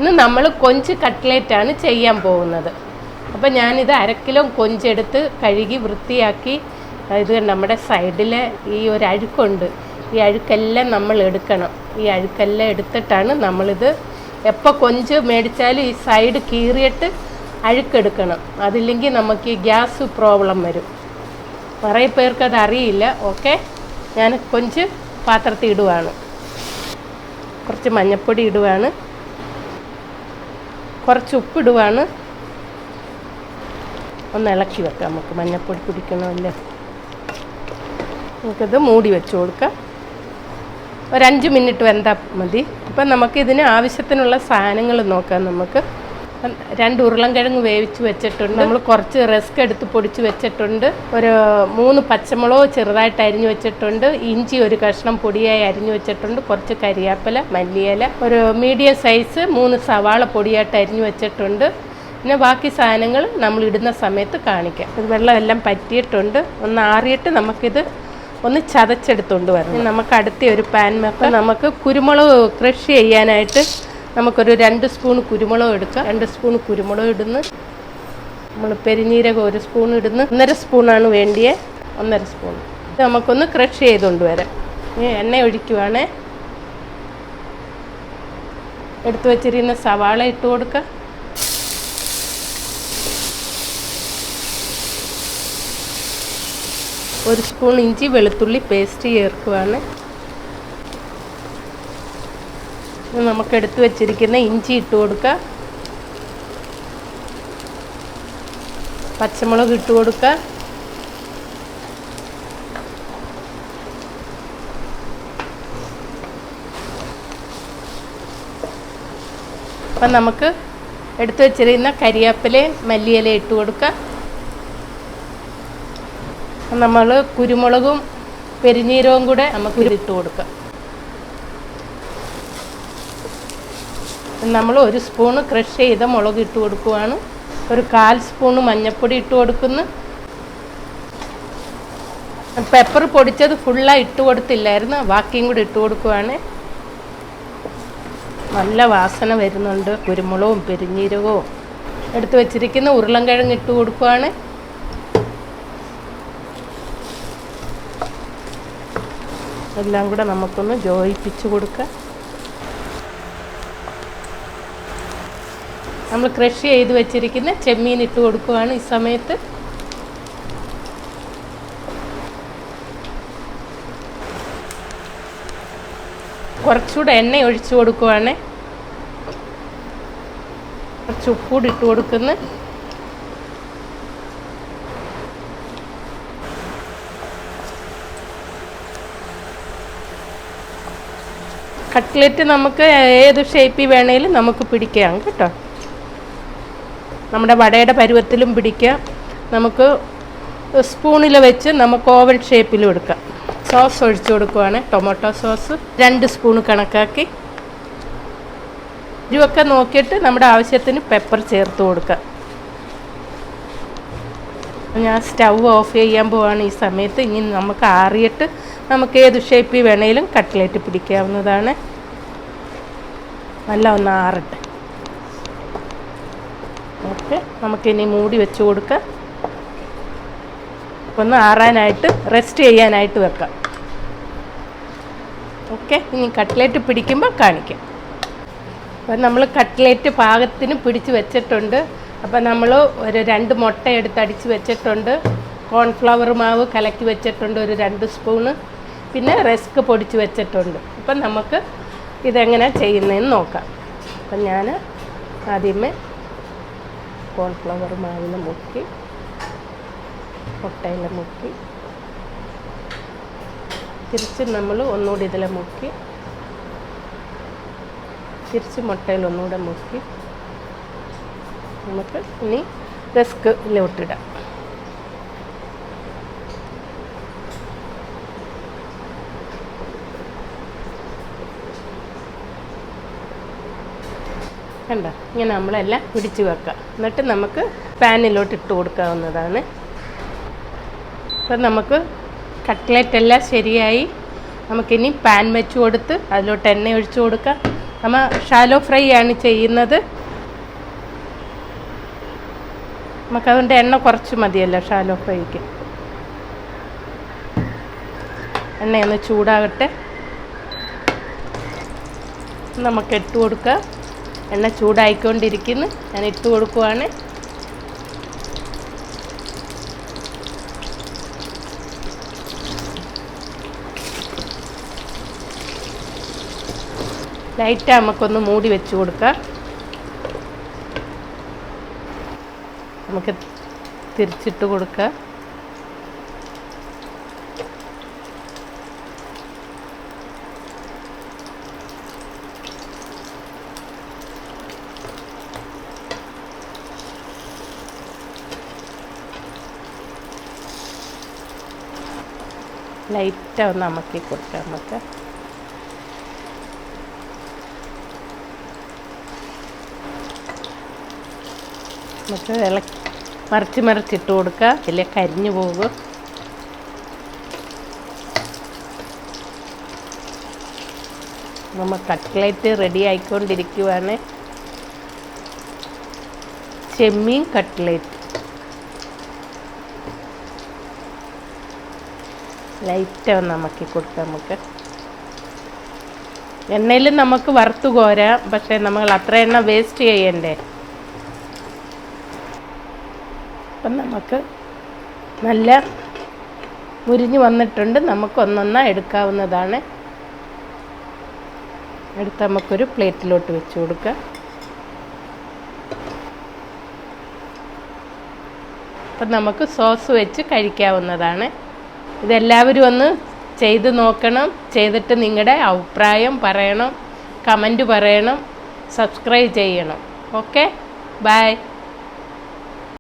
ഇന്ന് നമ്മൾ കൊഞ്ച് കട്ട്ലേറ്റാണ് ചെയ്യാൻ പോകുന്നത്. അപ്പോൾ ഞാനിത് 1/2 കിലോ കൊഞ്ചെടുത്ത് കഴുകി വൃത്തിയാക്കി. ഇത് നമ്മുടെ സൈഡിൽ ഈ ഒരു അഴുക്കുണ്ട്, ഈ അഴുക്കെല്ലാം നമ്മൾ എടുക്കണം. ഈ അഴുക്കെല്ലാം എടുത്തിട്ടാണ് നമ്മളിത് എപ്പോൾ കൊഞ്ച് മേടിച്ചാലും ഈ സൈഡ് കീറിയിട്ട് അഴുക്കെടുക്കണം. അതില്ലെങ്കിൽ നമുക്ക് ഈ ഗ്യാസ് പ്രോബ്ലം വരും. കുറേ പേർക്ക് അത് അറിയില്ല. ഓക്കെ, ഞാൻ കൊഞ്ച് പാത്രത്തിൽ ഇടുവാണ്. കുറച്ച് മഞ്ഞൾപ്പൊടി ഇടുവാണ്, കുറച്ച് ഉപ്പിടുവാണ്. ഒന്ന് ഇളക്കി വെക്കാം, നമുക്ക് മഞ്ഞൾപ്പൊടി പിടിക്കണമല്ലോ. നമുക്കിത് മൂടി വെച്ച് കൊടുക്കാം. ഒരു 5 മിനിറ്റ് വെന്താൽ മതി. അപ്പം നമുക്കിതിന് ആവശ്യത്തിനുള്ള സാധനങ്ങൾ നോക്കാം. നമുക്ക് 2 ഉരുളൻകിഴങ്ങ് വേവിച്ച് വെച്ചിട്ടുണ്ട്. നമ്മൾ കുറച്ച് റസ്ക് എടുത്ത് പൊടിച്ച് വെച്ചിട്ടുണ്ട്. ഒരു 3 പച്ചമുളക് ചെറുതായിട്ട് അരിഞ്ഞു വെച്ചിട്ടുണ്ട്. ഇഞ്ചി ഒരു കഷ്ണം പൊടിയായി അരിഞ്ഞു വെച്ചിട്ടുണ്ട്. കുറച്ച് കരിയാപ്പില, മല്ലിയില, ഒരു മീഡിയം സൈസ് 3 സവാള പൊടിയായിട്ട് അരിഞ്ഞു വെച്ചിട്ടുണ്ട്. പിന്നെ ബാക്കി സാധനങ്ങൾ നമ്മൾ ഇടുന്ന സമയത്ത് കാണിക്കാം. ഇത് വെള്ളം എല്ലാം പറ്റിയിട്ടുണ്ട്. ഒന്ന് ആറിയിട്ട് നമുക്കിത് ഒന്ന് ചതച്ചെടുത്തുകൊണ്ട് വരണം. നമുക്ക് അടുത്ത ഒരു പാൻ വെക്കാം. നമുക്ക് കുരുമുളക് ക്രഷ് ചെയ്യാനായിട്ട് നമുക്കൊരു 2 സ്പൂൺ കുരുമുളക് എടുക്കാം. 2 സ്പൂൺ കുരുമുളക് ഇടുന്നു. നമ്മൾ പെരിഞ്ജീരകം 1 സ്പൂൺ ഇടുന്നു. 1.5 സ്പൂണാണ് വേണ്ടിയേ, 1.5 സ്പൂൺ. ഇത് നമുക്കൊന്ന് ക്രഷ് ചെയ്തുകൊണ്ട് വരാം. എണ്ണ ഒഴിക്കുവാണേ. എടുത്തു വച്ചിരിക്കുന്ന സവാള ഇട്ട് കൊടുക്കുക. ഒരു സ്പൂൺ ഇഞ്ചി വെളുത്തുള്ളി പേസ്റ്റ് ചേർക്കുവാണ്. നമുക്ക് എടുത്തു വച്ചിരിക്കുന്ന ഇഞ്ചി ഇട്ട് കൊടുക്കുക. പച്ചമുളക് ഇട്ട് കൊടുക്കുക. അപ്പം നമുക്ക് എടുത്തു വച്ചിരിക്കുന്ന കരിയാപ്പിലയും മല്ലിയിലയും ഇട്ട് കൊടുക്കുക. നമ്മൾ കുരുമുളകും പെരിഞ്ജീരകവും കൂടെ നമുക്ക് ഇട്ട് കൊടുക്കാം. നമ്മൾ 1 സ്പൂണ് ക്രഷ് ചെയ്ത മുളക് ഇട്ട് കൊടുക്കുവാണ്. ഒരു 1/4 സ്പൂണ് മഞ്ഞൾപ്പൊടി ഇട്ട് കൊടുക്കുന്നു. പെപ്പർ പൊടിച്ചത് ഫുള്ളായി ഇട്ട് കൊടുത്തില്ലായിരുന്നു, ബാക്കിയും കൂടി ഇട്ട് കൊടുക്കുവാണ്. നല്ല വാസന വരുന്നുണ്ട് കുരുമുളകും പെരിഞ്ജീരകവും. എടുത്ത് വെച്ചിരിക്കുന്ന ഉരുളൻകിഴങ്ങ് ഇട്ട് കൊടുക്കുവാണ്. എല്ലാം കൂടെ നമുക്കൊന്ന് യോജിപ്പിച്ച് കൊടുക്കാം. നമ്മൾ ക്രഷ് ചെയ്ത് വെച്ചിരിക്കുന്ന ചെമ്മീൻ ഇട്ട് കൊടുക്കുവാണ്. ഈ സമയത്ത് കുറച്ചുകൂടെ എണ്ണ ഒഴിച്ചു കൊടുക്കുവാണ്. കുറച്ച് ഉപ്പൂടി ഇട്ട് കൊടുക്കുന്നു. കട്ട്ലറ്റ് നമുക്ക് ഏത് ഷേപ്പിൽ വേണേലും നമുക്ക് പിടിക്കാം കേട്ടോ. നമ്മുടെ വടയുടെ പരുവത്തിലും പിടിക്കാം. നമുക്ക് സ്പൂണിൽ വെച്ച് നമുക്ക് ഓവൽ ഷേപ്പിലും എടുക്കാം. സോസ് ഒഴിച്ചു കൊടുക്കുവാണ്. ടൊമാറ്റോ സോസ് 2 സ്പൂൺ കണക്കാക്കി. ഇതൊക്കെ നോക്കിയിട്ട് നമ്മുടെ ആവശ്യത്തിന് പെപ്പർ ചേർത്ത് കൊടുക്കാം. ഞാൻ സ്റ്റൗ ഓഫ് ചെയ്യാൻ പോവാണ് ഈ സമയത്ത്. ഇനി നമുക്ക് ആറിയിട്ട് നമുക്ക് ഏത് ഷേപ്പിൽ വേണേലും കട്ട്ലേറ്റ് പിടിക്കാവുന്നതാണ്. നല്ല ഒന്ന് ആറട്ടെ. ഓക്കെ, നമുക്കിനി മൂടി വെച്ച് കൊടുക്കാം. ഒന്ന് ആറാനായിട്ട് റെസ്റ്റ് ചെയ്യാനായിട്ട് വെക്കാം. ഓക്കെ, ഇനി കട്ട്ലേറ്റ് പിടിക്കുമ്പോൾ കാണിക്കാം. അപ്പം നമ്മൾ കട്ട്ലേറ്റ് പാകത്തിന് പിടിച്ച് വെച്ചിട്ടുണ്ട്. അപ്പം നമ്മൾ ഒരു 2 മുട്ട എടുത്തടിച്ച് വെച്ചിട്ടുണ്ട്. കോൺഫ്ലവർ മാവ് കലക്കി വെച്ചിട്ടുണ്ട് ഒരു 2 സ്പൂണ്. പിന്നെ റസ്ക് പൊടിച്ച് വെച്ചിട്ടുണ്ട്. അപ്പം നമുക്ക് ഇതെങ്ങനെ ചെയ്യുന്നതെന്ന് നോക്കാം. അപ്പം ഞാൻ ആദ്യമേ കോൺഫ്ലവർ മാവിൽ മുക്കി മുട്ടയിൽ മുക്കി തിരിച്ച് നമ്മൾ ഒന്നുകൂടി ഇതിൽ മുക്കി തിരിച്ച് മുട്ടയിൽ ഒന്നുകൂടെ മുക്കി നമുക്ക് ഇനി റസ്കിലോട്ടിടാം. കണ്ടോ, ഇങ്ങനെ നമ്മളെല്ലാം പിടിച്ച് വെക്കാം. എന്നിട്ട് നമുക്ക് പാനിലോട്ട് ഇട്ട് കൊടുക്കാവുന്നതാണ്. അപ്പം നമുക്ക് കട്ട്ലറ്റ് എല്ലാം ശരിയായി. നമുക്കിനി പാൻ വെച്ച് കൊടുത്ത് അതിലോട്ട് എണ്ണ ഒഴിച്ചു കൊടുക്കാം. നമ്മൾ ഷാലോ ഫ്രൈ ആണ് ചെയ്യുന്നത്. നമുക്കതുകൊണ്ട് എണ്ണ കുറച്ച് മതിയല്ലോ ഷാലോ ഫ്രൈക്ക്. എണ്ണയൊന്ന് ചൂടാകട്ടെ, നമുക്ക് ഇട്ട് കൊടുക്കാം. എണ്ണ ചൂടായിക്കൊണ്ടിരിക്കുന്നു, ഞാൻ ഇട്ട് കൊടുക്കുവാണ്. ലൈറ്റ് നമുക്കൊന്ന് മൂടി വെച്ച് കൊടുക്കാം. നമുക്ക് തിരിച്ചിട്ട് കൊടുക്കാം. ലൈറ്റ് ഒന്ന് അമക്കി കൊടുക്കാം. നമുക്ക് മറിച്ചിട്ട് കൊടുക്കുക, ഇല്ലേ കരിഞ്ഞു പോകും. നമ്മൾ കട്ട്ലേറ്റ് റെഡി ആയിക്കൊണ്ടിരിക്കുവാണ്. ചെമ്മീൻ കട്ട്ലേറ്റ്. ലൈറ്റ് ഒന്ന് അമക്കി കൊടുക്കാം. നമുക്ക് എണ്ണയിൽ നമുക്ക് വറുത്ത് കോരാം, പക്ഷേ നമ്മൾ അത്ര എണ്ണ വേസ്റ്റ് ചെയ്യണ്ടേ. അപ്പം നമുക്ക് നല്ല മുരിഞ്ഞ് വന്നിട്ടുണ്ട്. നമുക്ക് ഒന്നൊന്നാ എടുക്കാവുന്നതാണ്. എടുത്ത് നമുക്കൊരു പ്ലേറ്റിലോട്ട് വെച്ച് കൊടുക്കാം. അപ്പം നമുക്ക് സോസ് വെച്ച് കഴിക്കാവുന്നതാണ്. ഇതെല്ലാവരും ഒന്ന് ചെയ്ത് നോക്കണം. ചെയ്തിട്ട് നിങ്ങളുടെ അഭിപ്രായം പറയണം, കമൻറ്റ് പറയണം, സബ്സ്ക്രൈബ് ചെയ്യണം. Okay, by.